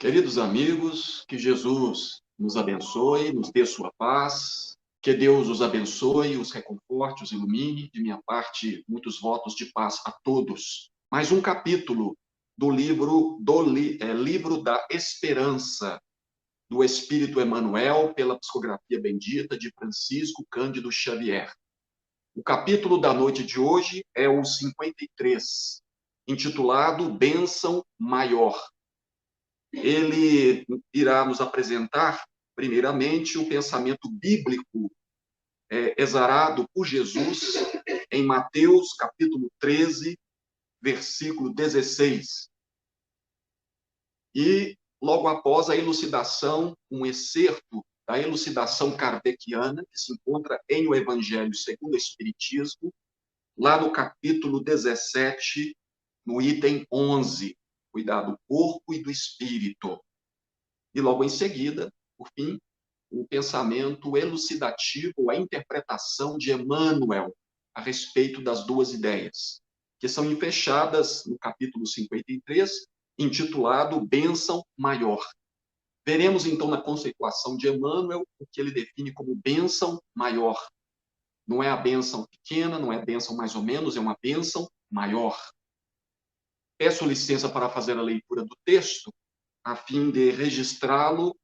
Queridos amigos, que Jesus nos abençoe, nos dê sua paz, que Deus os abençoe, os reconforte, os ilumine. De minha parte, muitos votos de paz a todos. Mais um capítulo do livro da Esperança, do Espírito Emmanuel, pela psicografia bendita de Francisco Cândido Xavier. O capítulo da noite de hoje é o 53, intitulado Bênção Maior. Ele irá nos apresentar, primeiramente, o pensamento bíblico exarado por Jesus em Mateus, capítulo 13, versículo 16. E, logo após a elucidação, um excerto da elucidação kardeciana, que se encontra em O Evangelho segundo o Espiritismo, lá no capítulo 17, no item 11, cuidar do corpo e do espírito. E logo em seguida, por fim, o pensamento elucidativo, a interpretação de Emmanuel a respeito das duas ideias, que são enfechadas no capítulo 53, intitulado Bênção Maior. Veremos, então, na conceituação de Emmanuel, o que ele define como bênção maior. Não é a bênção pequena, não é a bênção mais ou menos, é uma bênção maior. Peço licença para fazer a leitura do texto, a fim de registrá-lo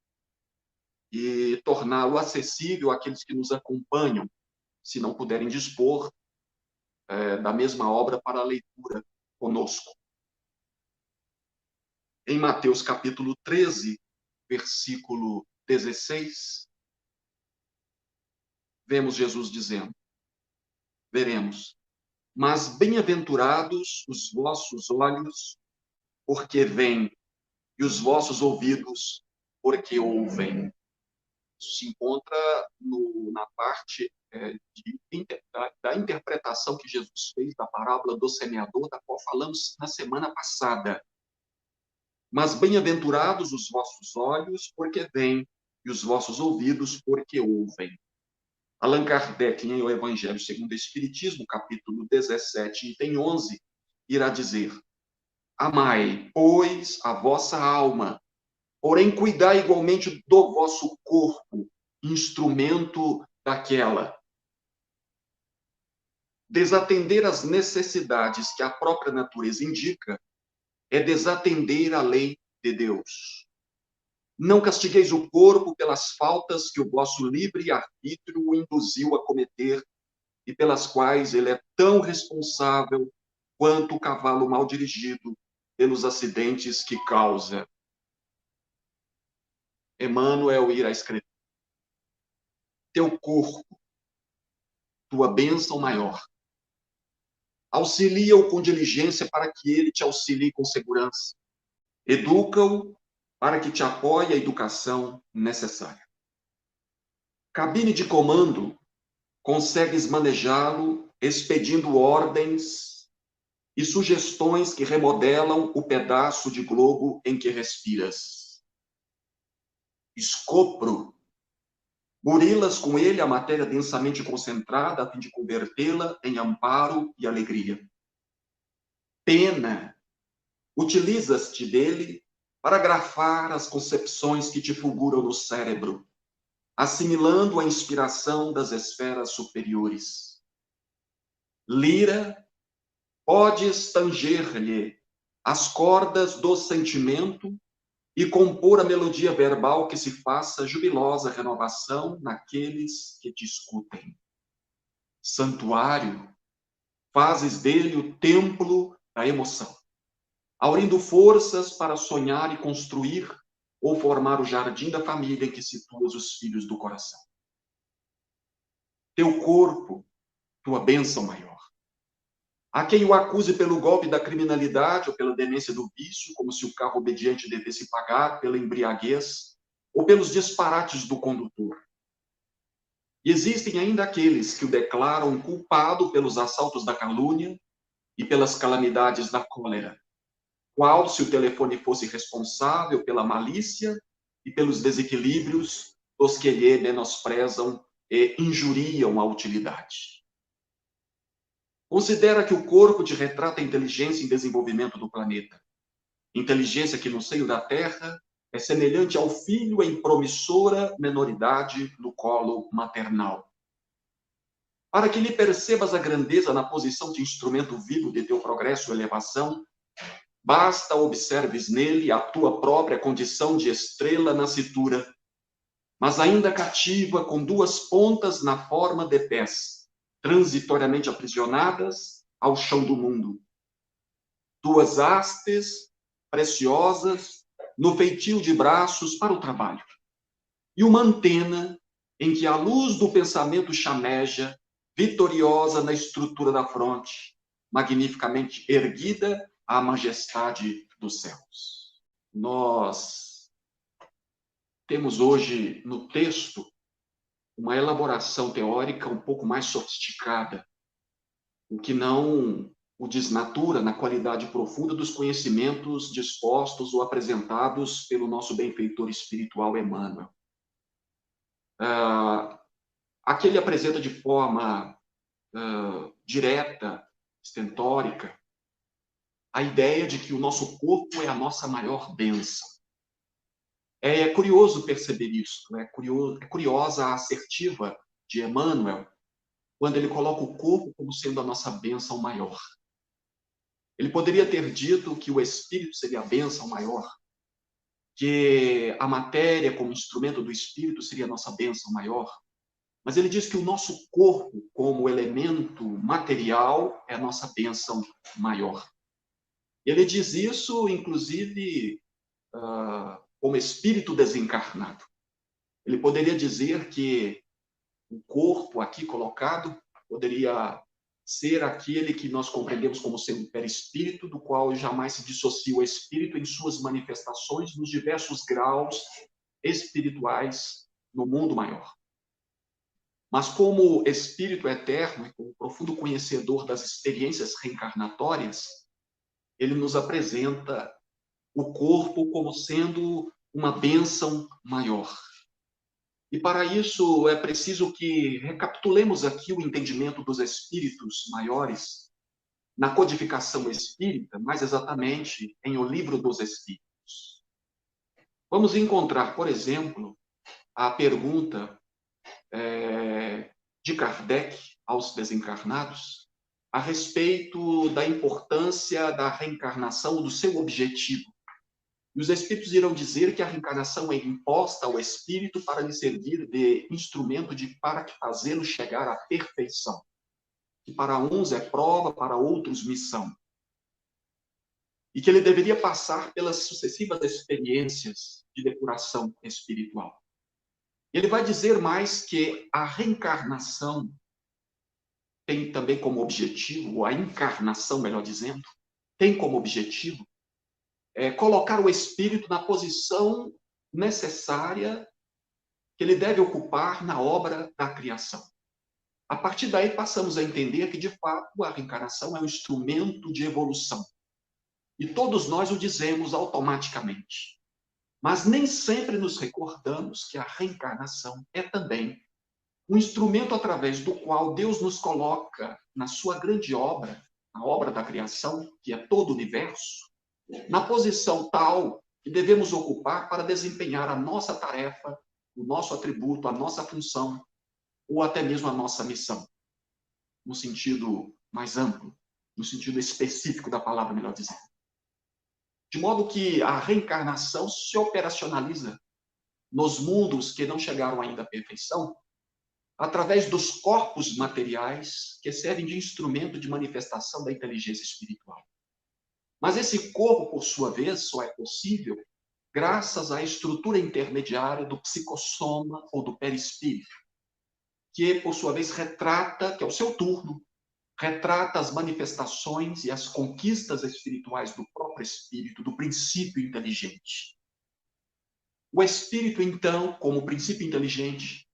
e torná-lo acessível àqueles que nos acompanham, se não puderem dispor da mesma obra para a leitura conosco. Em Mateus capítulo 13, versículo 16, vemos Jesus dizendo, veremos, mas bem-aventurados os vossos olhos, porque veem, e os vossos ouvidos, porque ouvem. Isso se encontra na parte da interpretação que Jesus fez da parábola do semeador, da qual falamos na semana passada. Mas bem-aventurados os vossos olhos, porque veem, e os vossos ouvidos, porque ouvem. Allan Kardec, em O Evangelho segundo o Espiritismo, capítulo 17, item 11, irá dizer, amai, pois, a vossa alma, porém cuidai igualmente do vosso corpo, instrumento daquela. Desatender as necessidades que a própria natureza indica é desatender a lei de Deus. Não castigueis o corpo pelas faltas que o vosso livre arbítrio o induziu a cometer e pelas quais ele é tão responsável quanto o cavalo mal dirigido pelos acidentes que causa. Emmanuel irá escrever, teu corpo, tua bênção maior. Auxilia-o com diligência para que ele te auxilie com segurança. Educa-o para que te apoie a educação necessária. Cabine de comando, consegues manejá-lo expedindo ordens e sugestões que remodelam o pedaço de globo em que respiras. Escopro, burilas com ele a matéria densamente concentrada a fim de convertê-la em amparo e alegria. Pena, utilizas-te dele para grafar as concepções que te fulguram no cérebro, assimilando a inspiração das esferas superiores. Lira, podes tanger-lhe as cordas do sentimento e compor a melodia verbal que se faça jubilosa renovação naqueles que te escutem. Santuário, fazes dele o templo da emoção, aurindo forças para sonhar e construir ou formar o jardim da família em que situas os filhos do coração. Teu corpo, tua bênção maior. Há quem o acuse pelo golpe da criminalidade ou pela demência do vício, como se o carro obediente devesse pagar pela embriaguez ou pelos disparates do condutor. E existem ainda aqueles que o declaram culpado pelos assaltos da calúnia e pelas calamidades da cólera, qual se o telefone fosse responsável pela malícia e pelos desequilíbrios dos que lhe menosprezam e injuriam a utilidade. Considera que o corpo te retrata a inteligência em desenvolvimento do planeta. Inteligência que no seio da Terra é semelhante ao filho em promissora menoridade no colo maternal. Para que lhe percebas a grandeza na posição de instrumento vivo de teu progresso e elevação, basta observes nele a tua própria condição de estrela nascitura, mas ainda cativa com duas pontas na forma de pés, transitoriamente aprisionadas ao chão do mundo. Duas hastes preciosas no feitio de braços para o trabalho. E uma antena em que a luz do pensamento chameja, vitoriosa na estrutura da fronte, magnificamente erguida à majestade dos céus. Nós temos hoje no texto uma elaboração teórica um pouco mais sofisticada, o que não o desnatura na qualidade profunda dos conhecimentos dispostos ou apresentados pelo nosso benfeitor espiritual Emmanuel. Aqui ele apresenta de forma direta, estentórica, a ideia de que o nosso corpo é a nossa maior bênção. É curioso perceber isso, é curiosa a assertiva de Emmanuel, quando ele coloca o corpo como sendo a nossa bênção maior. Ele poderia ter dito que o espírito seria a bênção maior, que a matéria como instrumento do espírito seria a nossa bênção maior, mas ele diz que o nosso corpo como elemento material é a nossa bênção maior. Ele diz isso, inclusive, como espírito desencarnado. Ele poderia dizer que o corpo aqui colocado poderia ser aquele que nós compreendemos como sendo o perispírito, do qual jamais se dissocia o espírito em suas manifestações nos diversos graus espirituais no mundo maior. Mas como espírito eterno e como profundo conhecedor das experiências reencarnatórias, ele nos apresenta o corpo como sendo uma bênção maior. E para isso é preciso que recapitulemos aqui o entendimento dos espíritos maiores na codificação espírita, mais exatamente em O Livro dos Espíritos. Vamos encontrar, por exemplo, a pergunta de Kardec aos desencarnados a respeito da importância da reencarnação, do seu objetivo. E os espíritos irão dizer que a reencarnação é imposta ao espírito para lhe servir de instrumento para fazê-lo chegar à perfeição. Que para uns é prova, para outros missão. E que ele deveria passar pelas sucessivas experiências de depuração espiritual. E ele vai dizer mais que a reencarnação tem também como objetivo, ou a encarnação, melhor dizendo, tem como objetivo colocar o espírito na posição necessária que ele deve ocupar na obra da criação. A partir daí, passamos a entender que, de fato, a reencarnação é um instrumento de evolução. E todos nós o dizemos automaticamente. Mas nem sempre nos recordamos que a reencarnação é também um instrumento através do qual Deus nos coloca na sua grande obra, a obra da criação, que é todo o universo, na posição tal que devemos ocupar para desempenhar a nossa tarefa, o nosso atributo, a nossa função, ou até mesmo a nossa missão, no sentido mais amplo, no sentido específico da palavra, melhor dizendo. De modo que a reencarnação se operacionaliza nos mundos que não chegaram ainda à perfeição, através dos corpos materiais que servem de instrumento de manifestação da inteligência espiritual. Mas esse corpo, por sua vez, só é possível graças à estrutura intermediária do psicossoma ou do perispírito, que, por sua vez, retrata, que é o seu turno, retrata as manifestações e as conquistas espirituais do próprio espírito, do princípio inteligente. O espírito, então, como princípio inteligente,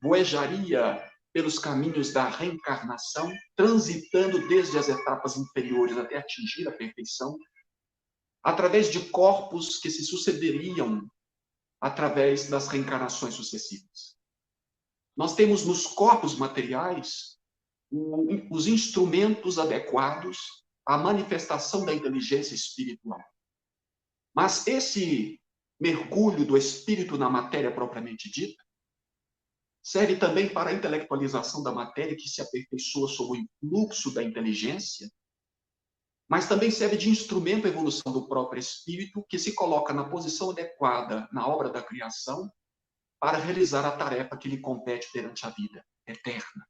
voejaria pelos caminhos da reencarnação, transitando desde as etapas inferiores até atingir a perfeição, através de corpos que se sucederiam através das reencarnações sucessivas. Nós temos nos corpos materiais os instrumentos adequados à manifestação da inteligência espiritual. Mas esse mergulho do espírito na matéria propriamente dita. Serve também para a intelectualização da matéria, que se aperfeiçoa sob o influxo da inteligência, mas também serve de instrumento à evolução do próprio espírito, que se coloca na posição adequada na obra da criação para realizar a tarefa que lhe compete perante a vida eterna.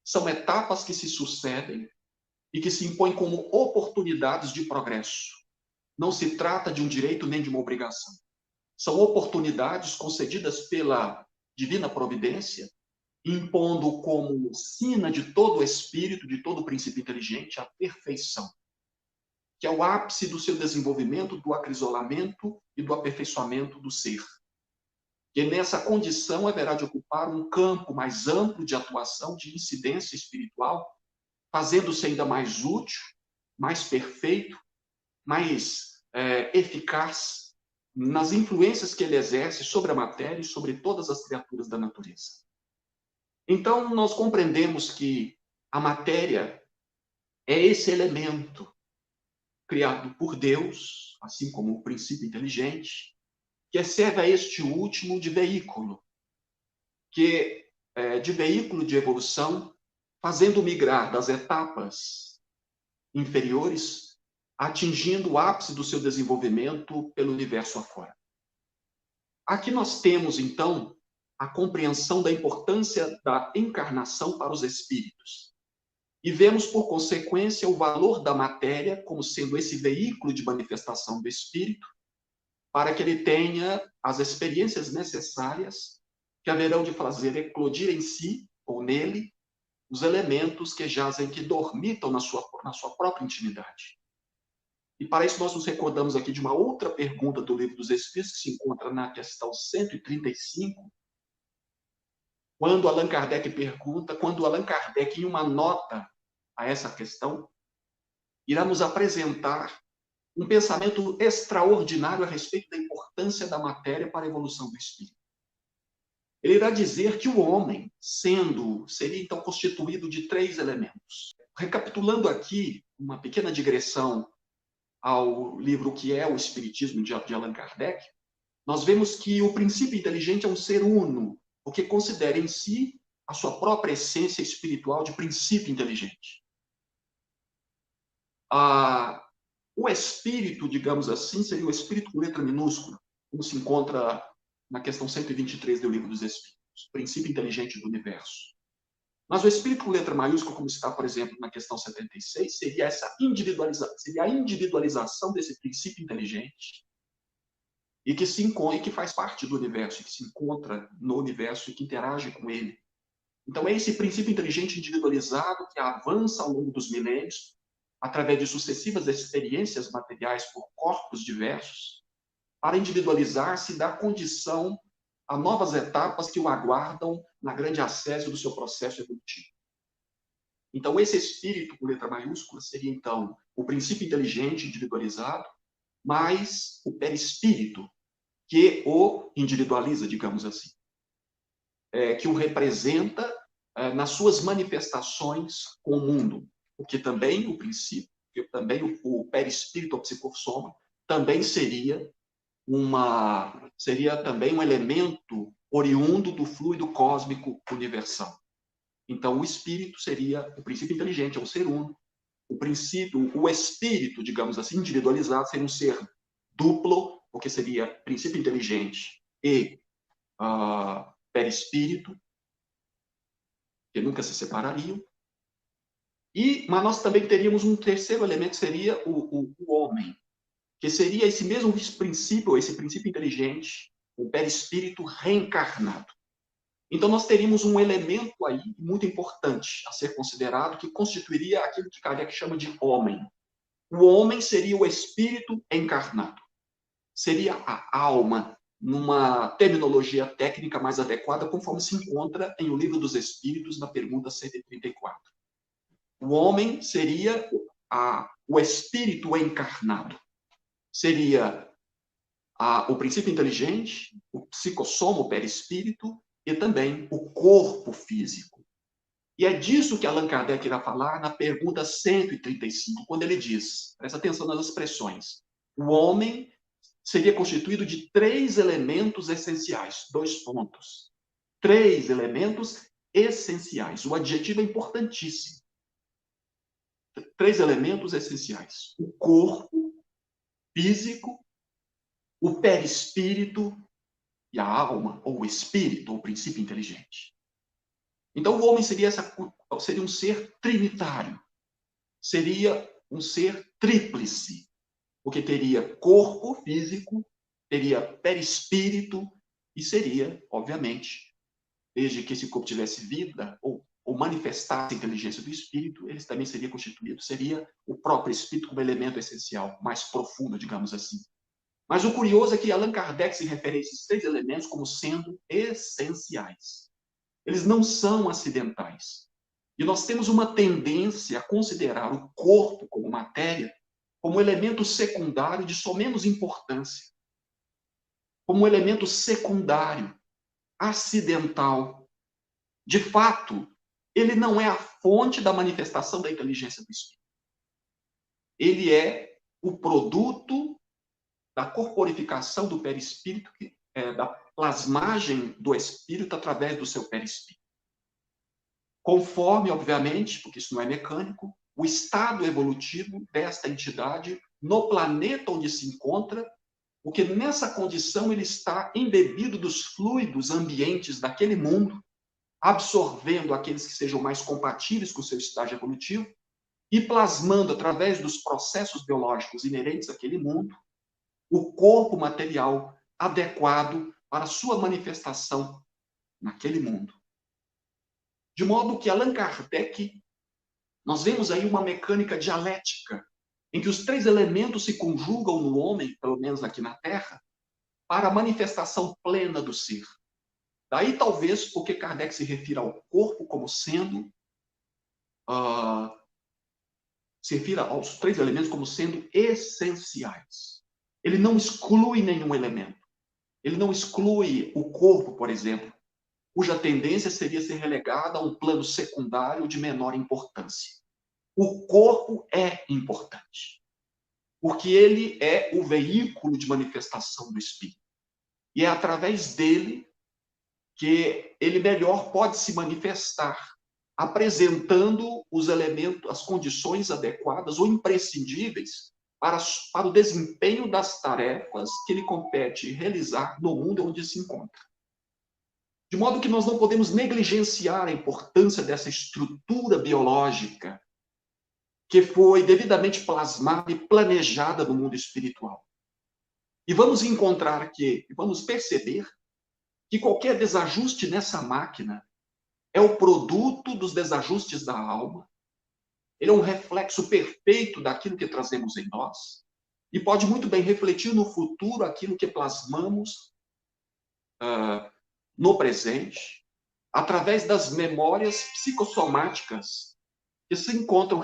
São etapas que se sucedem e que se impõem como oportunidades de progresso. Não se trata de um direito nem de uma obrigação. São oportunidades concedidas pela divina providência, impondo como sina de todo o espírito, de todo o princípio inteligente, a perfeição, que é o ápice do seu desenvolvimento, do acrisolamento e do aperfeiçoamento do ser. Que nessa condição haverá de ocupar um campo mais amplo de atuação, de incidência espiritual, fazendo-se ainda mais útil, mais perfeito, mais eficaz nas influências que ele exerce sobre a matéria e sobre todas as criaturas da natureza. Então, nós compreendemos que a matéria é esse elemento criado por Deus, assim como o princípio inteligente, que serve a este último de veículo, de veículo de evolução, fazendo migrar das etapas inferiores, atingindo o ápice do seu desenvolvimento pelo universo afora. Aqui nós temos, então, a compreensão da importância da encarnação para os espíritos. E vemos, por consequência, o valor da matéria como sendo esse veículo de manifestação do espírito, para que ele tenha as experiências necessárias que haverão de fazer eclodir em si, ou nele, os elementos que jazem, que dormitam na sua própria intimidade. E para isso nós nos recordamos aqui de uma outra pergunta do Livro dos Espíritos, que se encontra na questão 135, quando Allan Kardec pergunta, em uma nota a essa questão, irá nos apresentar um pensamento extraordinário a respeito da importância da matéria para a evolução do espírito. Ele irá dizer que o homem, seria então constituído de 3 elementos. Recapitulando aqui, uma pequena digressão ao livro que é o Espiritismo de Allan Kardec, nós vemos que o princípio inteligente é um ser uno, porque considera em si a sua própria essência espiritual de princípio inteligente. O espírito, digamos assim, seria o espírito com letra minúscula, como se encontra na questão 123 do Livro dos Espíritos, princípio inteligente do universo. Mas o espírito com letra maiúscula, como está, por exemplo, na questão 76, seria a individualização desse princípio inteligente e que faz parte do universo, que se encontra no universo e que interage com ele. Então, é esse princípio inteligente individualizado que avança ao longo dos milênios, através de sucessivas experiências materiais por corpos diversos, para individualizar-se e dar condição a novas etapas que o aguardam na grande ascese do seu processo evolutivo. Então, esse espírito com letra maiúscula seria, então, o princípio inteligente individualizado, mais o perispírito, que o individualiza, digamos assim, que o representa nas suas manifestações com o mundo, porque também o princípio, porque também o perispírito, o psicossoma, também seria também um elemento oriundo do fluido cósmico universal. Então, o espírito seria o princípio inteligente, é um ser uno. O espírito, digamos assim, individualizado, seria um ser duplo, porque seria princípio inteligente e perispírito, que nunca se separariam. Mas nós também teríamos um terceiro elemento, que seria o homem, que seria esse mesmo princípio, esse princípio inteligente, o perispírito reencarnado. Então, nós teríamos um elemento aí muito importante a ser considerado, que constituiria aquilo que Kardec chama de homem. O homem seria o espírito encarnado. Seria a alma, numa terminologia técnica mais adequada, conforme se encontra em O Livro dos Espíritos, na pergunta 134. O homem seria o espírito encarnado. Seria o princípio inteligente, o psicossoma, o perispírito, e também o corpo físico. E é disso que Allan Kardec irá falar na pergunta 135, quando ele diz, presta atenção nas expressões, o homem seria constituído de 3 elementos essenciais. 2 pontos. 3 elementos essenciais. O adjetivo é importantíssimo. 3 elementos essenciais. O corpo físico, o perispírito e a alma, ou o espírito, ou o princípio inteligente. Então, o homem seria um ser trinitário. Seria um ser tríplice, porque teria corpo físico, teria perispírito e seria, obviamente, desde que esse corpo tivesse vida ou manifestasse a inteligência do espírito, ele também seria constituído, seria o próprio espírito como elemento essencial, mais profundo, digamos assim. Mas o curioso é que Allan Kardec se refere a esses 3 elementos como sendo essenciais. Eles não são acidentais. E nós temos uma tendência a considerar o corpo como matéria como elemento secundário de só menos importância. Como um elemento secundário, acidental. De fato, ele não é a fonte da manifestação da inteligência do espírito. Ele é o produto da corporificação do perispírito, da plasmagem do espírito através do seu perispírito. Conforme, obviamente, porque isso não é mecânico, o estado evolutivo desta entidade no planeta onde se encontra, porque nessa condição ele está embebido dos fluidos ambientes daquele mundo, absorvendo aqueles que sejam mais compatíveis com o seu estágio evolutivo e plasmando, através dos processos biológicos inerentes àquele mundo, o corpo material adequado para sua manifestação naquele mundo. De modo que Allan Kardec, nós vemos aí uma mecânica dialética, em que os 3 elementos se conjugam no homem, pelo menos aqui na Terra, para a manifestação plena do ser. Daí, talvez, porque Kardec se refira ao corpo como sendo, se refira aos 3 elementos como sendo essenciais. Ele não exclui nenhum elemento. Ele não exclui o corpo, por exemplo, cuja tendência seria ser relegada a um plano secundário de menor importância. O corpo é importante, porque ele é o veículo de manifestação do espírito. E é através dele que ele melhor pode se manifestar, apresentando os elementos, as condições adequadas ou imprescindíveis para o desempenho das tarefas que lhe compete realizar no mundo onde se encontra. De modo que nós não podemos negligenciar a importância dessa estrutura biológica que foi devidamente plasmada e planejada no mundo espiritual. E vamos vamos perceber que qualquer desajuste nessa máquina é o produto dos desajustes da alma. Ele é um reflexo perfeito daquilo que trazemos em nós e pode muito bem refletir no futuro aquilo que plasmamos no presente, através das memórias psicossomáticas que se encontram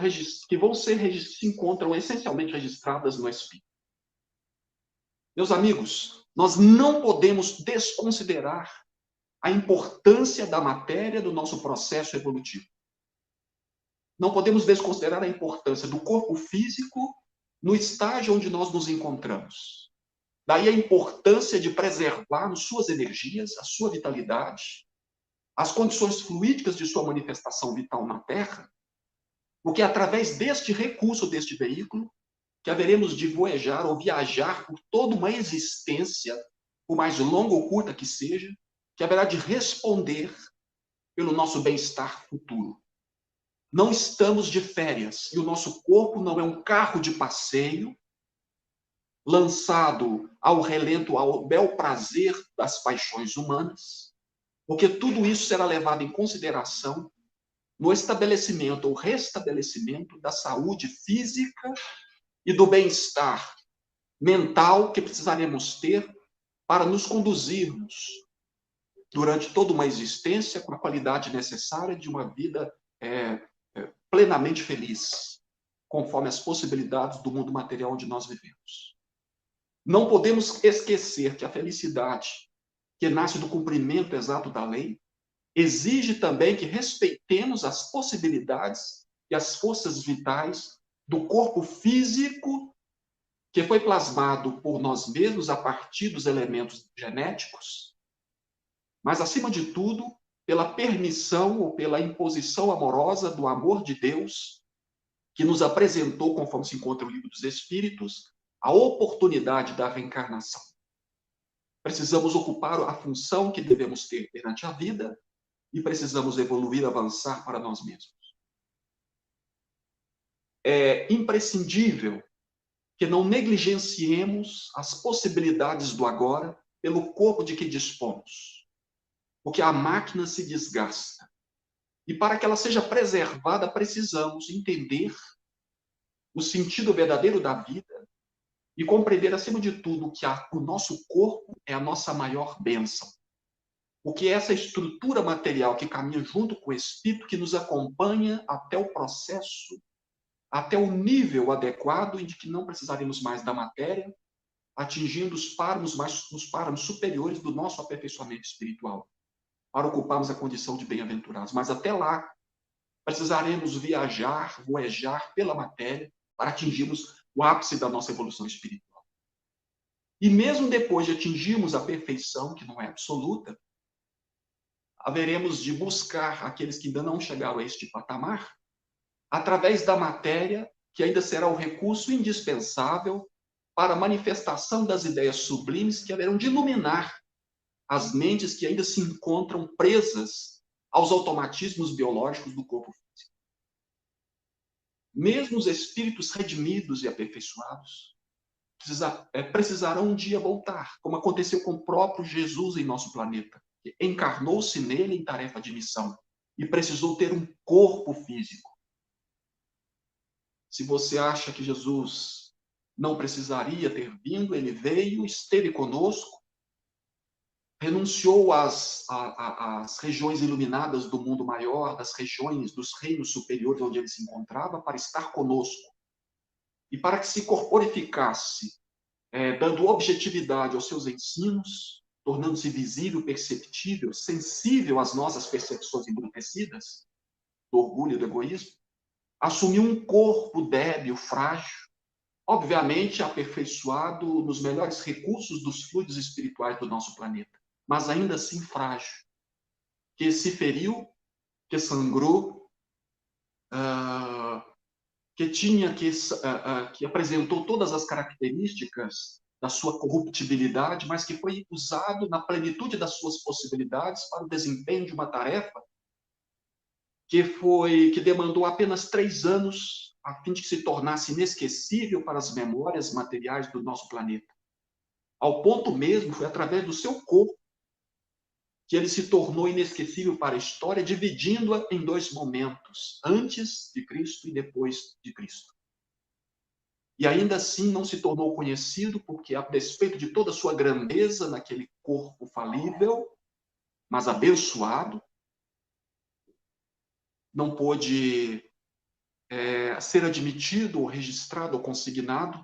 essencialmente registradas no espírito. Meus amigos, nós não podemos desconsiderar a importância da matéria do nosso processo evolutivo. Não podemos desconsiderar a importância do corpo físico no estágio onde nós nos encontramos. Daí a importância de preservarmos suas energias, a sua vitalidade, as condições fluídicas de sua manifestação vital na Terra, porque é através deste recurso, deste veículo, que haveremos de voyajar ou viajar por toda uma existência, por mais longa ou curta que seja, que haverá de responder pelo nosso bem-estar futuro. Não estamos de férias e o nosso corpo não é um carro de passeio lançado ao relento, ao bel prazer das paixões humanas, porque tudo isso será levado em consideração no estabelecimento ou restabelecimento da saúde física e do bem-estar mental que precisaremos ter para nos conduzirmos durante toda uma existência com a qualidade necessária de uma vida plenamente feliz, conforme as possibilidades do mundo material onde nós vivemos. Não podemos esquecer que a felicidade, que nasce do cumprimento exato da lei, exige também que respeitemos as possibilidades e as forças vitais do corpo físico que foi plasmado por nós mesmos a partir dos elementos genéticos, mas, acima de tudo, pela permissão ou pela imposição amorosa do amor de Deus, que nos apresentou, conforme se encontra no Livro dos Espíritos, a oportunidade da reencarnação. Precisamos ocupar a função que devemos ter perante a vida e precisamos evoluir, avançar para nós mesmos. É imprescindível que não negligenciemos as possibilidades do agora pelo corpo de que dispomos, porque a máquina se desgasta. E para que ela seja preservada, precisamos entender o sentido verdadeiro da vida e compreender, acima de tudo, que o nosso corpo é a nossa maior bênção. Porque é essa estrutura material que caminha junto com o espírito que nos acompanha até o processo, até o nível adequado em que não precisaremos mais da matéria, atingindo os páramos superiores do nosso aperfeiçoamento espiritual, para ocuparmos a condição de bem-aventurados. Mas até lá, precisaremos viajar, voejar pela matéria, para atingirmos o ápice da nossa evolução espiritual. E mesmo depois de atingirmos a perfeição, que não é absoluta, haveremos de buscar aqueles que ainda não chegaram a este patamar, através da matéria, que ainda será o recurso indispensável para a manifestação das ideias sublimes que haverão de iluminar as mentes que ainda se encontram presas aos automatismos biológicos do corpo físico. Mesmo os espíritos redimidos e aperfeiçoados precisarão um dia voltar, como aconteceu com o próprio Jesus em nosso planeta, que encarnou-se nele em tarefa de missão e precisou ter um corpo físico. Se você acha que Jesus não precisaria ter vindo, ele veio, esteve conosco, renunciou às regiões iluminadas do mundo maior, das regiões, dos reinos superiores onde ele se encontrava, para estar conosco. E para que se corporificasse, dando objetividade aos seus ensinos, tornando-se visível, perceptível, sensível às nossas percepções embrutecidas, do orgulho e do egoísmo, assumiu um corpo débil, frágil, obviamente aperfeiçoado nos melhores recursos dos fluidos espirituais do nosso planeta, mas ainda assim frágil, que se feriu, que sangrou, que apresentou todas as características da sua corruptibilidade, mas que foi usado na plenitude das suas possibilidades para o desempenho de uma tarefa que demandou apenas 3 anos a fim de que se tornasse inesquecível para as memórias materiais do nosso planeta. Ao ponto mesmo, foi através do seu corpo que ele se tornou inesquecível para a história, dividindo-a em 2 momentos, antes de Cristo e depois de Cristo. E ainda assim não se tornou conhecido porque, a despeito de toda a sua grandeza naquele corpo falível, mas abençoado, não pôde ser admitido, ou registrado, ou consignado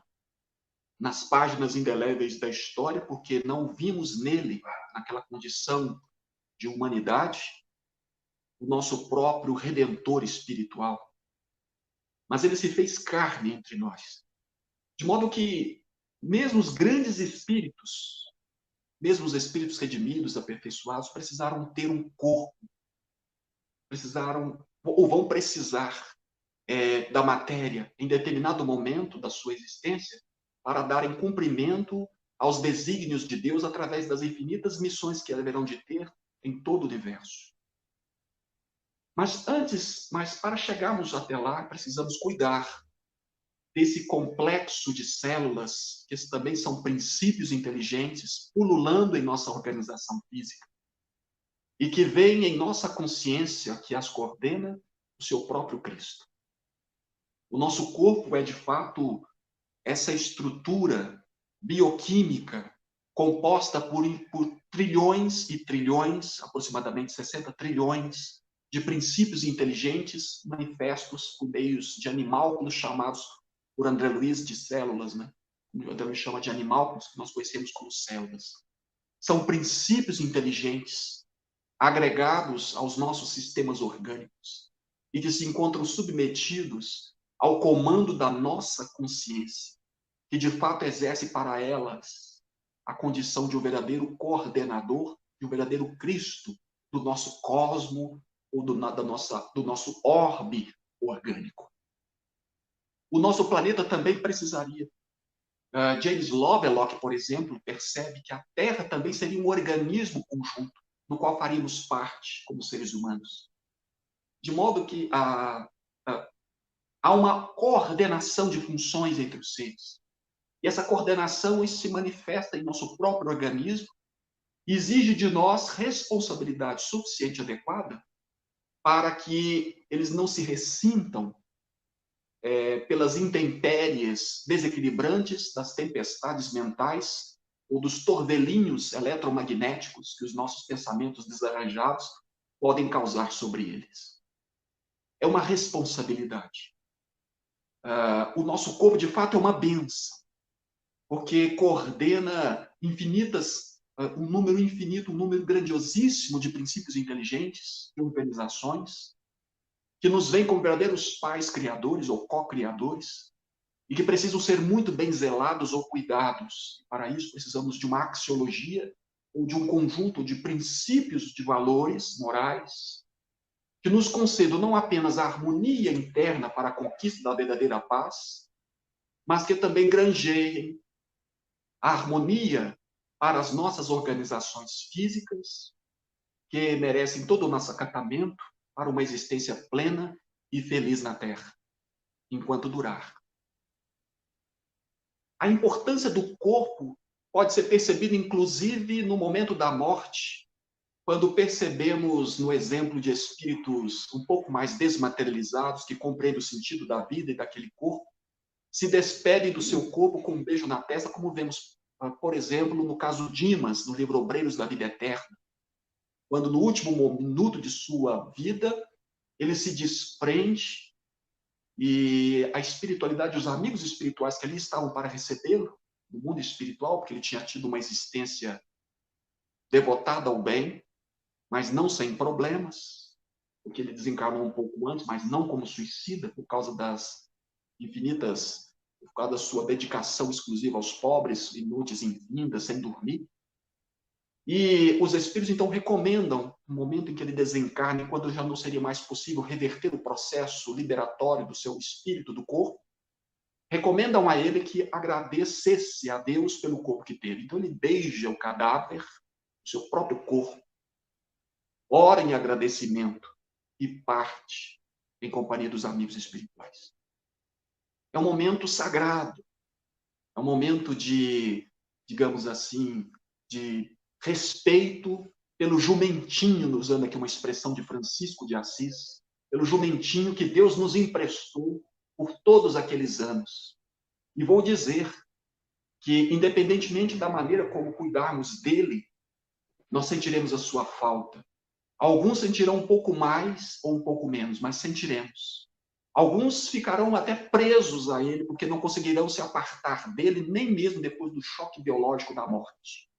nas páginas indeléveis da história, porque não vimos nele, naquela condição de humanidade, o nosso próprio Redentor espiritual. Mas ele se fez carne entre nós. De modo que, mesmo os grandes espíritos, mesmo os espíritos redimidos, aperfeiçoados, precisaram ter um corpo, precisaram, ou vão precisar, da matéria em determinado momento da sua existência para darem cumprimento aos desígnios de Deus através das infinitas missões que haverão de ter em todo o universo. Mas para chegarmos até lá, precisamos cuidar desse complexo de células, que também são princípios inteligentes, pululando em nossa organização física, e que veem em nossa consciência, que as coordena, o seu próprio Cristo. O nosso corpo é, de fato, essa estrutura bioquímica composta por trilhões e trilhões, aproximadamente 60 trilhões, de princípios inteligentes manifestos por meios de animálculos chamados por André Luiz de células, né? O André Luiz chama de animálculos, que nós conhecemos como células. São princípios inteligentes agregados aos nossos sistemas orgânicos e que se encontram submetidos ao comando da nossa consciência, que de fato exerce para elas a condição de um verdadeiro coordenador, de um verdadeiro Cristo do nosso cosmo ou do nosso orbe orgânico. O nosso planeta também precisaria. James Lovelock, por exemplo, percebe que a Terra também seria um organismo conjunto, no qual faríamos parte como seres humanos. De modo que há uma coordenação de funções entre os seres. E essa coordenação se manifesta em nosso próprio organismo e exige de nós responsabilidade suficiente e adequada para que eles não se ressintam pelas intempéries desequilibrantes das tempestades mentais ou dos torvelinhos eletromagnéticos que os nossos pensamentos desarranjados podem causar sobre eles. É uma responsabilidade. O nosso corpo, de fato, é uma bênção, porque coordena um número infinito, um número grandiosíssimo de princípios inteligentes, de organizações, que nos veem como verdadeiros pais criadores ou co-criadores, e que precisam ser muito bem zelados ou cuidados. Para isso, precisamos de uma axiologia ou de um conjunto de princípios de valores morais que nos concedam não apenas a harmonia interna para a conquista da verdadeira paz, mas que também granjeiem a harmonia para as nossas organizações físicas, que merecem todo o nosso acatamento para uma existência plena e feliz na Terra, enquanto durar. A importância do corpo pode ser percebida, inclusive, no momento da morte, quando percebemos, no exemplo de espíritos um pouco mais desmaterializados, que compreendem o sentido da vida e daquele corpo, se despedem do seu corpo com um beijo na testa, como vemos, por exemplo, no caso de Dimas, no livro Obreiros da Vida Eterna, quando no último minuto de sua vida, ele se desprende e a espiritualidade, os amigos espirituais que ali estavam para recebê-lo, no mundo espiritual, porque ele tinha tido uma existência devotada ao bem, mas não sem problemas, porque ele desencarnou um pouco antes, mas não como suicida, por causa por causa da sua dedicação exclusiva aos pobres, em noites infindas, sem dormir. E os espíritos, então, recomendam, no momento em que ele desencarne, quando já não seria mais possível reverter o processo liberatório do seu espírito, do corpo, recomendam a ele que agradecesse a Deus pelo corpo que teve. Então, ele beija o cadáver, o seu próprio corpo, ora em agradecimento e parte em companhia dos amigos espirituais. É um momento sagrado, é um momento de, digamos assim, de respeito pelo jumentinho, usando aqui uma expressão de Francisco de Assis, pelo jumentinho que Deus nos emprestou por todos aqueles anos. E vou dizer que, independentemente da maneira como cuidarmos dele, nós sentiremos a sua falta. Alguns sentirão um pouco mais ou um pouco menos, mas sentiremos. Alguns ficarão até presos a ele, porque não conseguirão se apartar dele, nem mesmo depois do choque biológico da morte.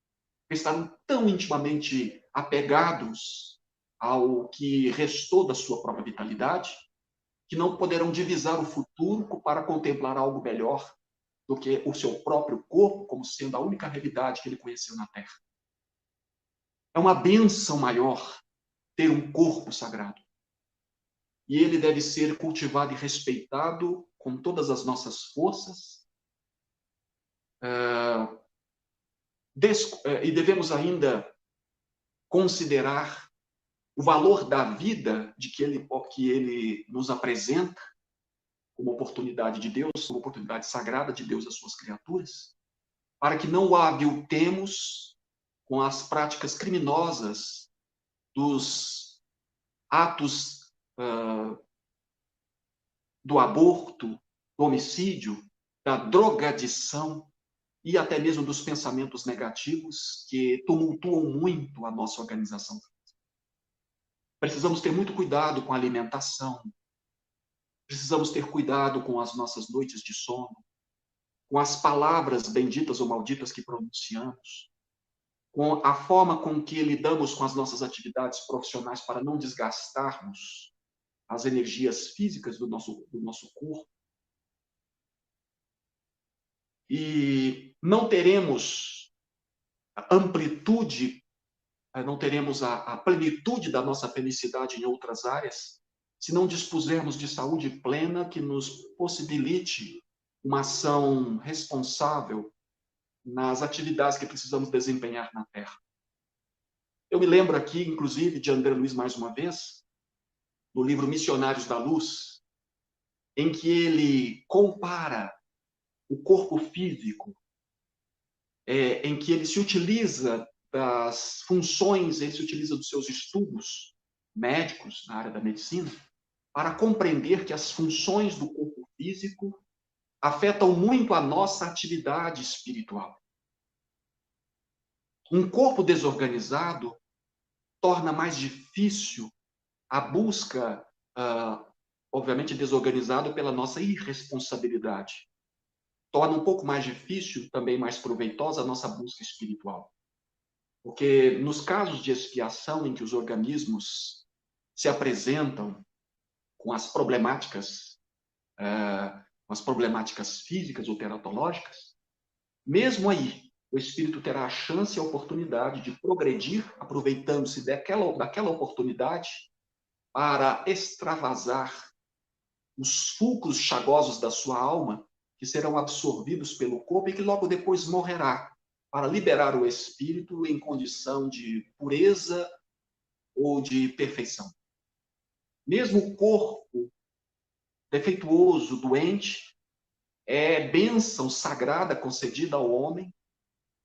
Estarão tão intimamente apegados ao que restou da sua própria vitalidade, que não poderão divisar o futuro para contemplar algo melhor do que o seu próprio corpo, como sendo a única realidade que ele conheceu na Terra. É uma bênção maior ter um corpo sagrado. E ele deve ser cultivado e respeitado com todas as nossas forças. E devemos ainda considerar o valor da vida de que ele nos apresenta como oportunidade de Deus, como oportunidade sagrada de Deus às suas criaturas, para que não o aviltemos com as práticas criminosas dos atos do aborto, do homicídio, da drogadição e até mesmo dos pensamentos negativos que tumultuam muito a nossa organização. Precisamos ter muito cuidado com a alimentação, precisamos ter cuidado com as nossas noites de sono, com as palavras benditas ou malditas que pronunciamos, com a forma com que lidamos com as nossas atividades profissionais para não desgastarmos as energias físicas do nosso corpo. e não teremos a amplitude, não teremos a plenitude da nossa felicidade em outras áreas, se não dispusermos de saúde plena que nos possibilite uma ação responsável nas atividades que precisamos desempenhar na Terra. Eu me lembro aqui, inclusive, de André Luiz, mais uma vez, no livro Missionários da Luz, em que ele compara o corpo físico, em que ele se utiliza das funções, ele se utiliza dos seus estudos médicos na área da medicina, para compreender que as funções do corpo físico afetam muito a nossa atividade espiritual. Um corpo desorganizado torna mais difícil a busca, obviamente desorganizado pela nossa irresponsabilidade. Torna um pouco mais difícil, também mais proveitosa, a nossa busca espiritual. Porque nos casos de expiação em que os organismos se apresentam com as problemáticas físicas ou teratológicas, mesmo aí, o espírito terá a chance e a oportunidade de progredir, aproveitando-se daquela oportunidade para extravasar os fulcros chagosos da sua alma, que serão absorvidos pelo corpo e que logo depois morrerá, para liberar o espírito em condição de pureza ou de perfeição. Mesmo o corpo defeituoso, doente, é bênção sagrada concedida ao homem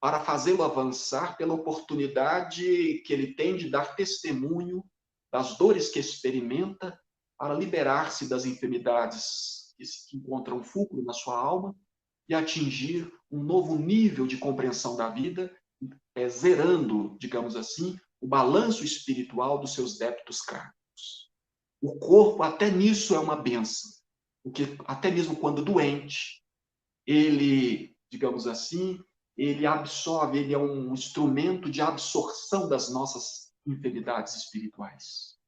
para fazê-lo avançar pela oportunidade que ele tem de dar testemunho das dores que experimenta para liberar-se das enfermidades que encontram fulcro na sua alma e atingir um novo nível de compreensão da vida, zerando, digamos assim, o balanço espiritual dos seus débitos kármicos. O corpo, até nisso, é uma bênção, porque até mesmo quando doente, ele, digamos assim, ele absorve, ele é um instrumento de absorção das nossas enfermidades espirituais.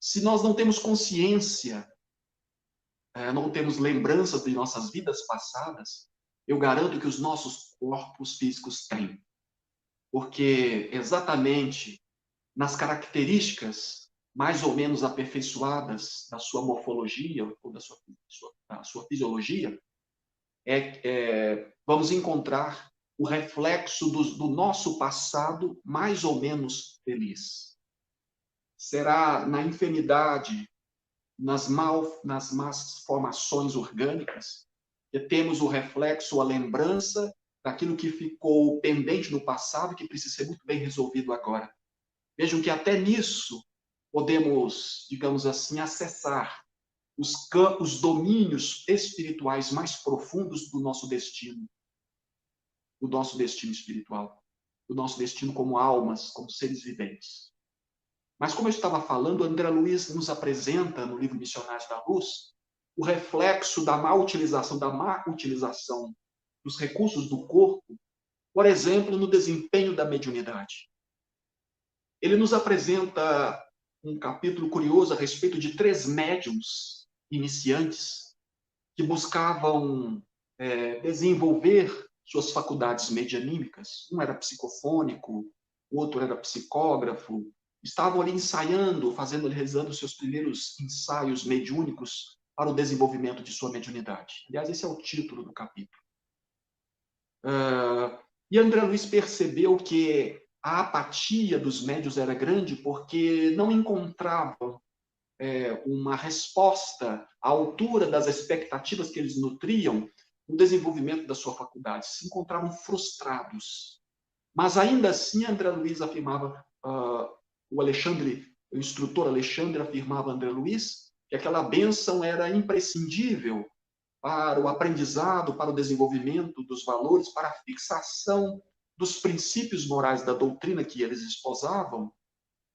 Se nós não temos consciência, não temos lembranças de nossas vidas passadas, eu garanto que os nossos corpos físicos têm. Porque exatamente nas características mais ou menos aperfeiçoadas da sua morfologia ou da sua fisiologia, vamos encontrar o reflexo do nosso passado mais ou menos feliz. Será na enfermidade, nas más formações orgânicas, que temos o reflexo, a lembrança daquilo que ficou pendente no passado e que precisa ser muito bem resolvido agora. Vejam que até nisso podemos, digamos assim, acessar os domínios espirituais mais profundos do nosso destino espiritual, do nosso destino como almas, como seres viventes. Mas, como eu estava falando, André Luiz nos apresenta, no livro Missionários da Luz, o reflexo da má utilização dos recursos do corpo, por exemplo, no desempenho da mediunidade. Ele nos apresenta um capítulo curioso a respeito de 3 médiums iniciantes que buscavam desenvolver suas faculdades medianímicas. Um era psicofônico, o outro era psicógrafo. Estavam ali ensaiando, realizando seus primeiros ensaios mediúnicos para o desenvolvimento de sua mediunidade. Aliás, esse é o título do capítulo. E André Luiz percebeu que a apatia dos médiuns era grande porque não encontravam uma resposta à altura das expectativas que eles nutriam no desenvolvimento da sua faculdade. Se encontravam frustrados. Mas ainda assim, André Luiz afirmava, o instrutor Alexandre afirmava a André Luiz que aquela bênção era imprescindível para o aprendizado, para o desenvolvimento dos valores, para a fixação dos princípios morais da doutrina que eles esposavam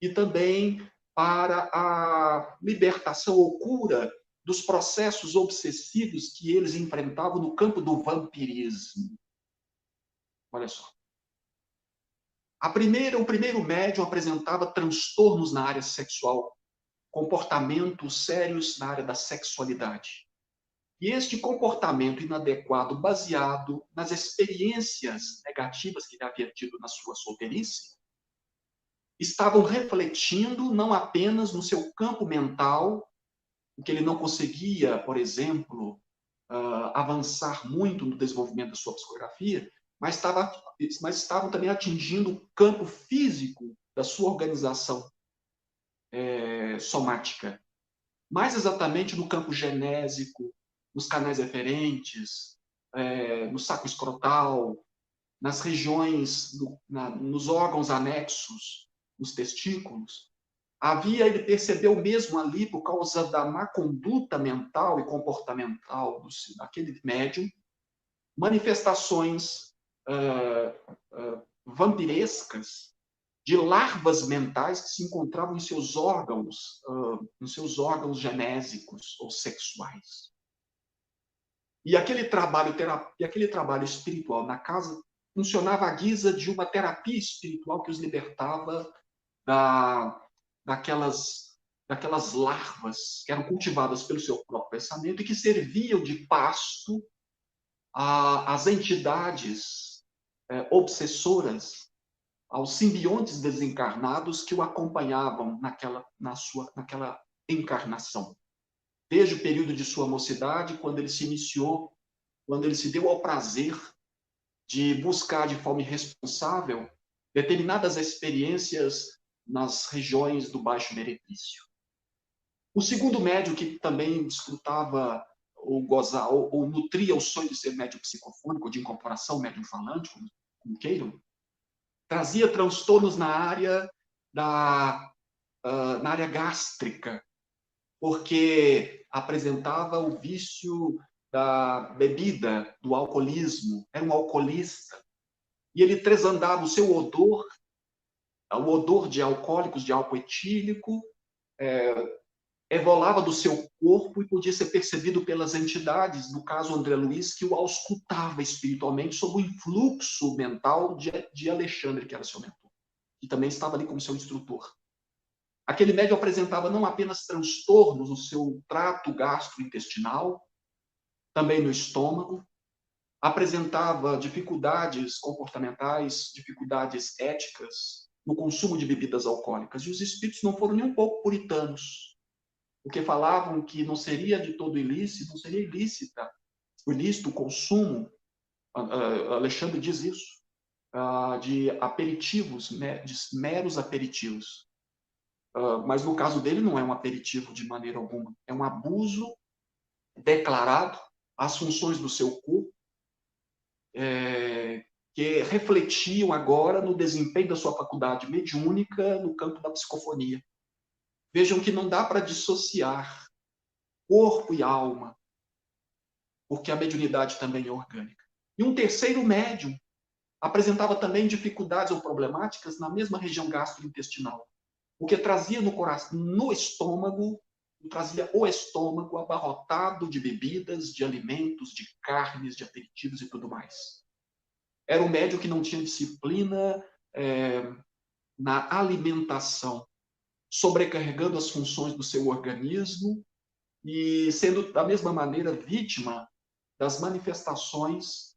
e também para a libertação ou cura dos processos obsessivos que eles enfrentavam no campo do vampirismo. Olha só. O primeiro médium apresentava transtornos na área sexual, comportamentos sérios na área da sexualidade. E este comportamento inadequado, baseado nas experiências negativas que ele havia tido na sua solteirice, estavam refletindo não apenas no seu campo mental, em que ele não conseguia, por exemplo, avançar muito no desenvolvimento da sua psicografia, mas estavam também atingindo o campo físico da sua organização somática. Mais exatamente no campo genésico, nos canais eferentes, no saco escrotal, nas regiões, nos órgãos anexos, nos testículos. Ele percebeu mesmo ali, por causa da má conduta mental e comportamental daquele médium, manifestações vampirescas de larvas mentais que se encontravam em seus órgãos genésicos ou sexuais. E aquele trabalho espiritual na casa funcionava à guisa de uma terapia espiritual que os libertava daquelas larvas que eram cultivadas pelo seu próprio pensamento e que serviam de pasto às entidades obsessoras, aos simbiontes desencarnados que o acompanhavam naquela encarnação. Desde o período de sua mocidade, quando ele se iniciou, quando ele se deu ao prazer de buscar de forma irresponsável determinadas experiências nas regiões do Baixo Meretrício. O segundo médium que também desfrutava ou nutria o sonho de ser médium psicofônico, de incorporação, médium falante, como queiram, trazia transtornos na área gástrica, porque apresentava o vício da bebida, do alcoolismo, era um alcoolista. E ele tresandava o seu odor, o odor de alcoólicos, de álcool etílico, evolava do seu corpo e podia ser percebido pelas entidades, no caso André Luiz, que o auscultava espiritualmente sob o influxo mental de Alexandre, que era seu mentor, e também estava ali como seu instrutor. Aquele médium apresentava não apenas transtornos no seu trato gastrointestinal, também no estômago, apresentava dificuldades comportamentais, dificuldades éticas no consumo de bebidas alcoólicas. E os espíritos não foram nem um pouco puritanos, porque falavam que não seria de todo ilícito, não seria ilícito o consumo, Alexandre diz isso, de aperitivos, de meros aperitivos. Mas no caso dele não é um aperitivo de maneira alguma, é um abuso declarado às funções do seu corpo, que refletiam agora no desempenho da sua faculdade mediúnica no campo da psicofonia. Vejam que não dá para dissociar corpo e alma, porque a mediunidade também é orgânica. E um terceiro médium apresentava também dificuldades ou problemáticas na mesma região gastrointestinal, porque trazia no coração, no estômago, trazia o estômago abarrotado de bebidas, de alimentos, de carnes, de aperitivos e tudo mais. Era um médium que não tinha disciplina na alimentação, sobrecarregando as funções do seu organismo e sendo, da mesma maneira, vítima das manifestações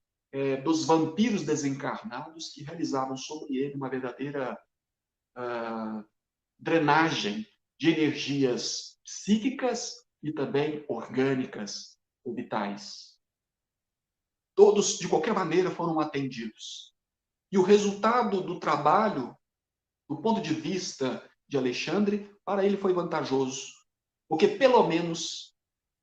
dos vampiros desencarnados que realizavam sobre ele uma verdadeira drenagem de energias psíquicas e também orgânicas ou vitais. Todos, de qualquer maneira, foram atendidos. E o resultado do trabalho, do ponto de vista de Alexandre, para ele foi vantajoso. Porque, pelo menos,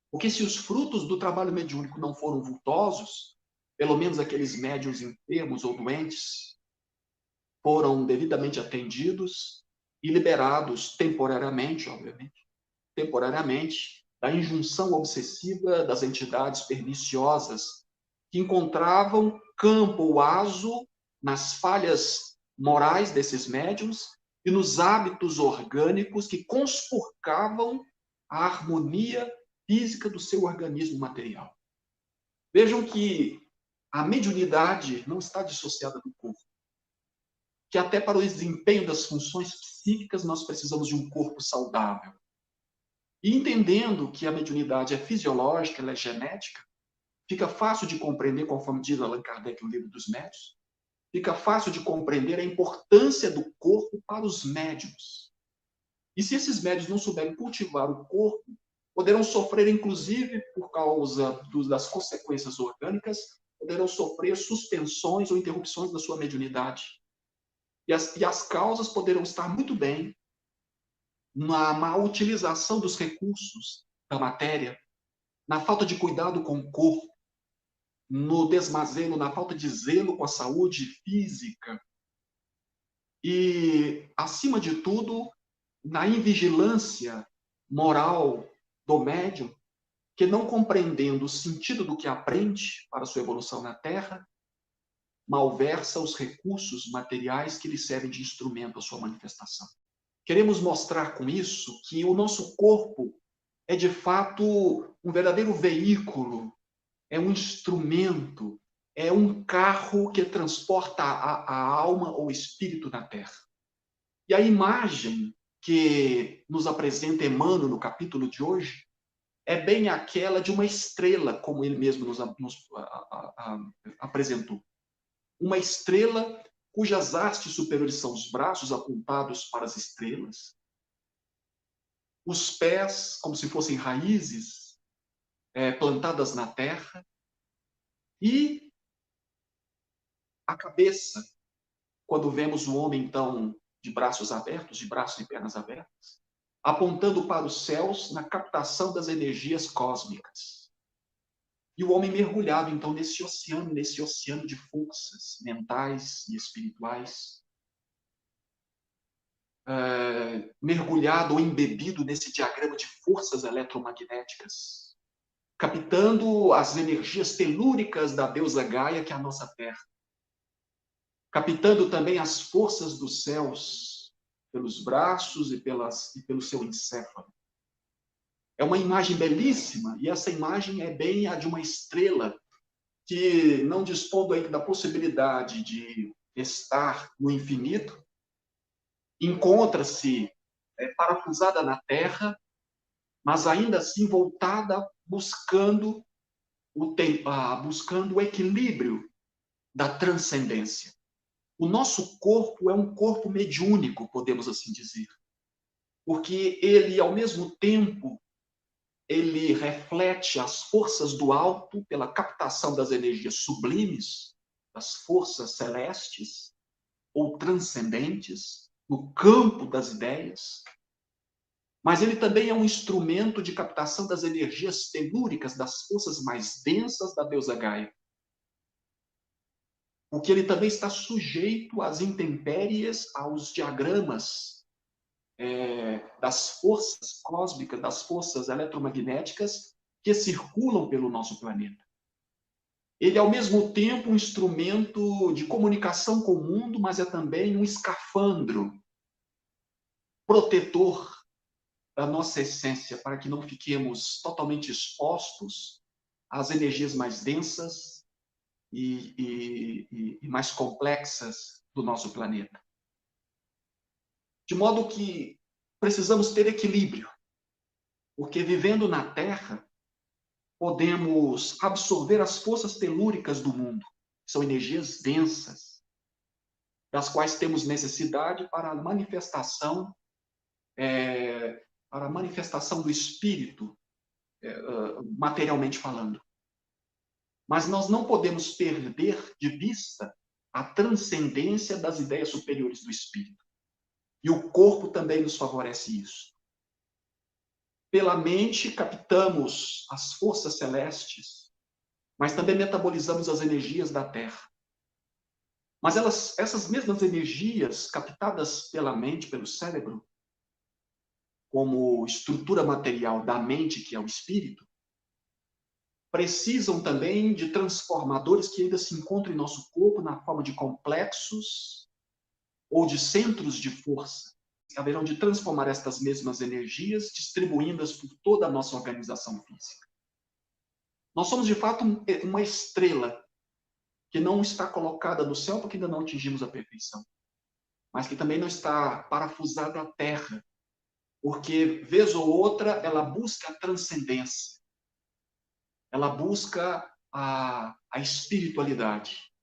porque se os frutos do trabalho mediúnico não foram vultosos, pelo menos aqueles médiuns enfermos ou doentes foram devidamente atendidos e liberados temporariamente, obviamente, da injunção obsessiva das entidades perniciosas que encontravam campo aso nas falhas morais desses médiuns e nos hábitos orgânicos que conspurcavam a harmonia física do seu organismo material. Vejam que a mediunidade não está dissociada do corpo, que até para o desempenho das funções psíquicas nós precisamos de um corpo saudável. E entendendo que a mediunidade é fisiológica, ela é genética, fica fácil de compreender, conforme diz Allan Kardec no Livro dos Médiuns, fica fácil de compreender a importância do corpo para os médiuns. E se esses médiuns não souberem cultivar o corpo, poderão sofrer, inclusive, por causa das consequências orgânicas, poderão sofrer suspensões ou interrupções da sua mediunidade. E as causas poderão estar muito bem na má utilização dos recursos da matéria, na falta de cuidado com o corpo, no desmazelo, na falta de zelo com a saúde física e, acima de tudo, na invigilância moral do médium, que, não compreendendo o sentido do que aprende para sua evolução na Terra, malversa os recursos materiais que lhe servem de instrumento à sua manifestação. Queremos mostrar com isso que o nosso corpo é, de fato, um verdadeiro veículo, é um instrumento, é um carro que transporta a alma ou o espírito na Terra. E a imagem que nos apresenta Emmanuel no capítulo de hoje é bem aquela de uma estrela, como ele mesmo nos apresentou. Uma estrela cujas hastes superiores são os braços apontados para as estrelas, os pés como se fossem raízes plantadas na terra, e a cabeça, quando vemos o homem, então, de braços abertos, de braços e pernas abertas, apontando para os céus na captação das energias cósmicas. E o homem mergulhado, então, nesse oceano de forças mentais e espirituais, mergulhado ou embebido nesse diagrama de forças eletromagnéticas, captando as energias telúricas da deusa Gaia, que é a nossa Terra, captando também as forças dos céus pelos braços e pelo seu encéfalo. É uma imagem belíssima, e essa imagem é bem a de uma estrela que, não dispondo ainda da possibilidade de estar no infinito, encontra-se parafusada na Terra, mas ainda assim voltada, buscando o equilíbrio da transcendência. O nosso corpo é um corpo mediúnico, podemos assim dizer, porque ele, ao mesmo tempo, ele reflete as forças do alto pela captação das energias sublimes, das forças celestes ou transcendentes, no campo das ideias, mas ele também é um instrumento de captação das energias telúricas, das forças mais densas da deusa Gaia. Porque ele também está sujeito às intempéries, aos diagramas das forças cósmicas, das forças eletromagnéticas que circulam pelo nosso planeta. Ele é, ao mesmo tempo, um instrumento de comunicação com o mundo, mas é também um escafandro protetor da nossa essência, para que não fiquemos totalmente expostos às energias mais densas e mais complexas do nosso planeta. De modo que precisamos ter equilíbrio, porque, vivendo na Terra, podemos absorver as forças telúricas do mundo, que são energias densas, das quais temos necessidade para a manifestação do espírito, materialmente falando. Mas nós não podemos perder de vista a transcendência das ideias superiores do espírito. E o corpo também nos favorece isso. Pela mente, captamos as forças celestes, mas também metabolizamos as energias da Terra. Mas essas mesmas energias, captadas pela mente, pelo cérebro, como estrutura material da mente, que é o espírito, precisam também de transformadores que ainda se encontram em nosso corpo na forma de complexos ou de centros de força, que haverão de transformar estas mesmas energias, distribuindo-as por toda a nossa organização física. Nós somos, de fato, uma estrela que não está colocada no céu porque ainda não atingimos a perfeição, mas que também não está parafusada à terra, porque, vez ou outra, ela busca a transcendência, ela busca a espiritualidade.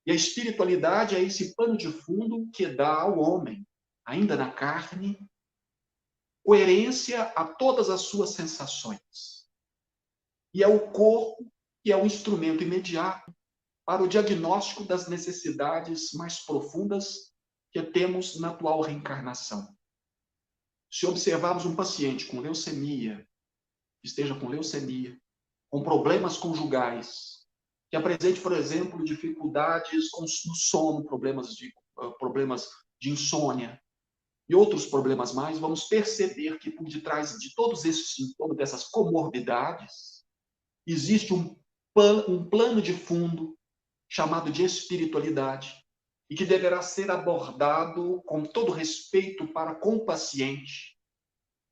E a espiritualidade é esse pano de fundo que dá ao homem, ainda na carne, coerência a todas as suas sensações. E é o corpo que é o instrumento imediato para o diagnóstico das necessidades mais profundas que temos na atual reencarnação. Se observarmos um paciente com leucemia, que esteja com leucemia, com problemas conjugais, que apresente, por exemplo, dificuldades no sono, problemas de insônia e outros problemas mais, vamos perceber que por detrás de todos esses sintomas, dessas comorbidades, existe um plano de fundo chamado de espiritualidade e que deverá ser abordado com todo respeito para com o paciente,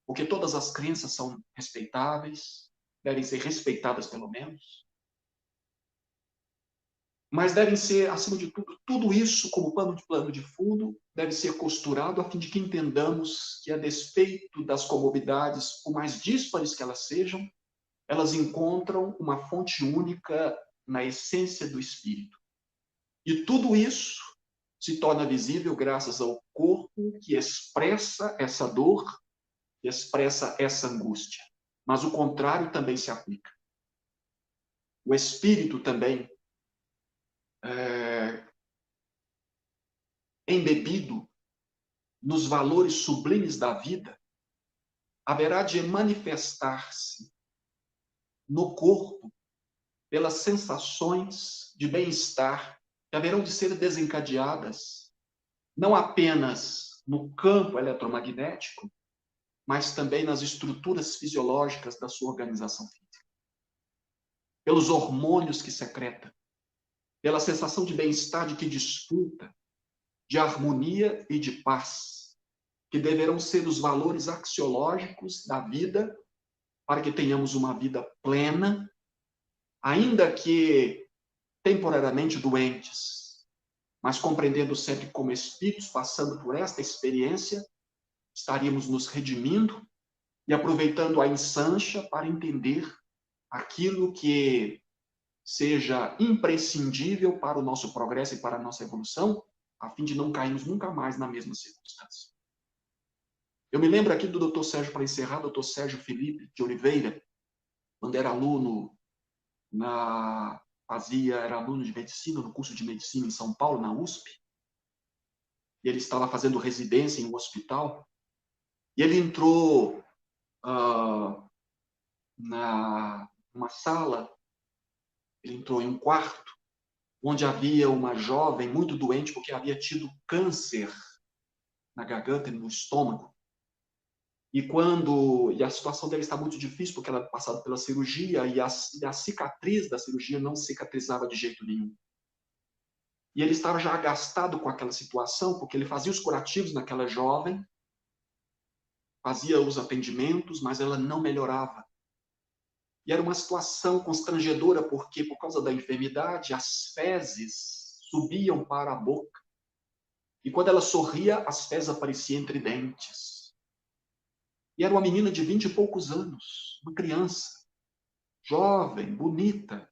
porque todas as crenças são respeitáveis, devem ser respeitadas pelo menos, mas devem ser, acima de tudo, tudo isso como plano de fundo, deve ser costurado a fim de que entendamos que, a despeito das comorbidades, por mais díspares que elas sejam, elas encontram uma fonte única na essência do espírito. E tudo isso se torna visível graças ao corpo que expressa essa dor, que expressa essa angústia. Mas o contrário também se aplica. O espírito também, embebido nos valores sublimes da vida, haverá de manifestar-se no corpo pelas sensações de bem-estar que haverão de ser desencadeadas não apenas no campo eletromagnético, mas também nas estruturas fisiológicas da sua organização física. Pelos hormônios que secreta, pela sensação de bem-estar de que desfruta, de harmonia e de paz, que deverão ser os valores axiológicos da vida para que tenhamos uma vida plena, ainda que temporariamente doentes, mas compreendendo sempre como espíritos, passando por esta experiência, estaríamos nos redimindo e aproveitando a ensancha para entender aquilo que seja imprescindível para o nosso progresso e para a nossa evolução, a fim de não cairmos nunca mais na mesma circunstância. Eu me lembro aqui do Dr. Sérgio, para encerrar, Dr. Sérgio Felipe de Oliveira, quando era aluno era aluno de medicina, no curso de medicina em São Paulo, na USP, e ele estava fazendo residência em um hospital, e ele entrou numa sala, ele entrou em um quarto, onde havia uma jovem muito doente, porque havia tido câncer na garganta e no estômago. E a situação dele está muito difícil, porque ela had passado pela cirurgia e a cicatriz da cirurgia não cicatrizava de jeito nenhum. E ele estava já agastado com aquela situação, porque ele fazia os curativos naquela jovem, fazia os atendimentos, mas ela não melhorava. E era uma situação constrangedora, porque, por causa da enfermidade, as fezes subiam para a boca. E quando ela sorria, as fezes apareciam entre dentes. E era uma menina de 20 e poucos anos, uma criança, jovem, bonita,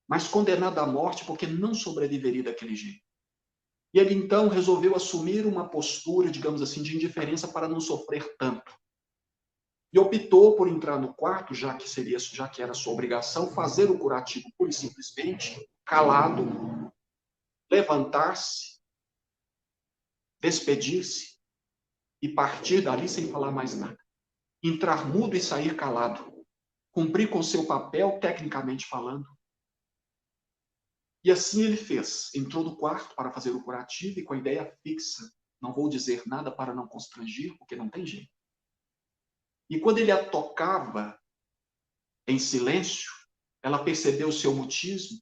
mas condenada à morte porque não sobreviveria daquele jeito. E ele, então, resolveu assumir uma postura, digamos assim, de indiferença para não sofrer tanto. E optou por entrar no quarto, já que era sua obrigação, fazer o curativo pura e simplesmente, calado, levantar-se, despedir-se e partir dali sem falar mais nada. Entrar mudo e sair calado. Cumprir com seu papel, tecnicamente falando. E assim ele fez. Entrou no quarto para fazer o curativo e com a ideia fixa. Não vou dizer nada para não constrangir, porque não tem jeito. E quando ele a tocava em silêncio, ela percebeu o seu mutismo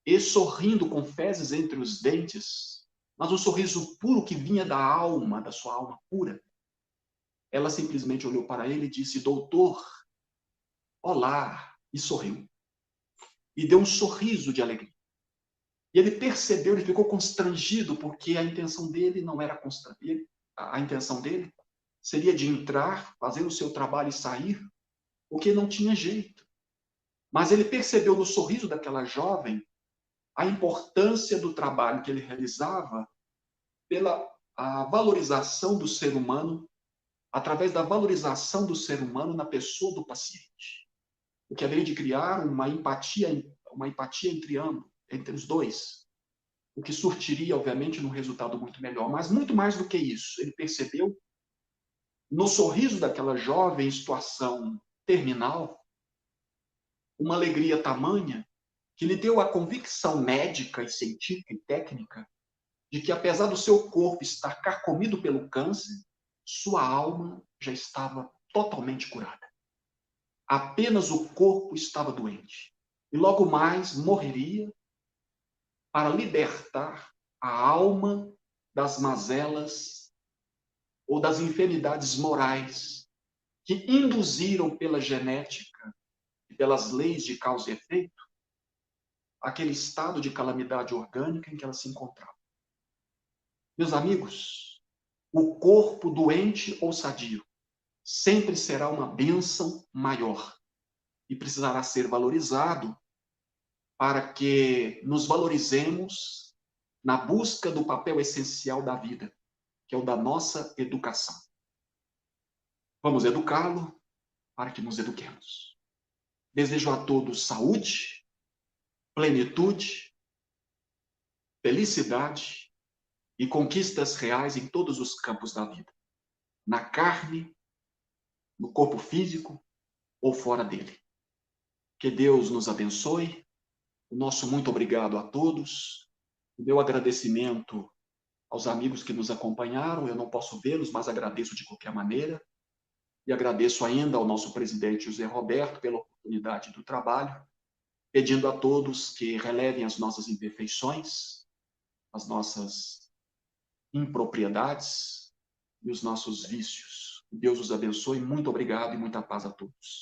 e, sorrindo com fezes entre os dentes, mas um sorriso puro que vinha da alma, da sua alma pura, ela simplesmente olhou para ele e disse: doutor, olá, e sorriu. E deu um sorriso de alegria. E ele percebeu, ele ficou constrangido, porque a intenção dele não era constranger. A intenção dele seria de entrar, fazer o seu trabalho e sair, porque não tinha jeito. Mas ele percebeu no sorriso daquela jovem a importância do trabalho que ele realizava pela a valorização do ser humano, através da valorização do ser humano na pessoa do paciente. O que haveria de criar uma empatia entre ambos, entre os dois, o que surtiria, obviamente, num resultado muito melhor. Mas muito mais do que isso, ele percebeu no sorriso daquela jovem em situação terminal uma alegria tamanha que lhe deu a convicção médica e científica e técnica de que, apesar do seu corpo estar carcomido pelo câncer, sua alma já estava totalmente curada. Apenas o corpo estava doente. E logo mais morreria para libertar a alma das mazelas ou das enfermidades morais que induziram pela genética e pelas leis de causa e efeito aquele estado de calamidade orgânica em que ela se encontrava. Meus amigos, o corpo doente ou sadio sempre será uma bênção maior e precisará ser valorizado para que nos valorizemos na busca do papel essencial da vida, que é o da nossa educação. Vamos educá-lo para que nos eduquemos. Desejo a todos saúde, plenitude, felicidade e conquistas reais em todos os campos da vida, na carne, no corpo físico ou fora dele. Que Deus nos abençoe. O nosso muito obrigado a todos. O meu agradecimento aos amigos que nos acompanharam. Eu não posso vê-los, mas agradeço de qualquer maneira. E agradeço ainda ao nosso presidente José Roberto pela oportunidade do trabalho, pedindo a todos que relevem as nossas imperfeições, as nossas impropriedades e os nossos vícios. Deus os abençoe. Muito obrigado e muita paz a todos.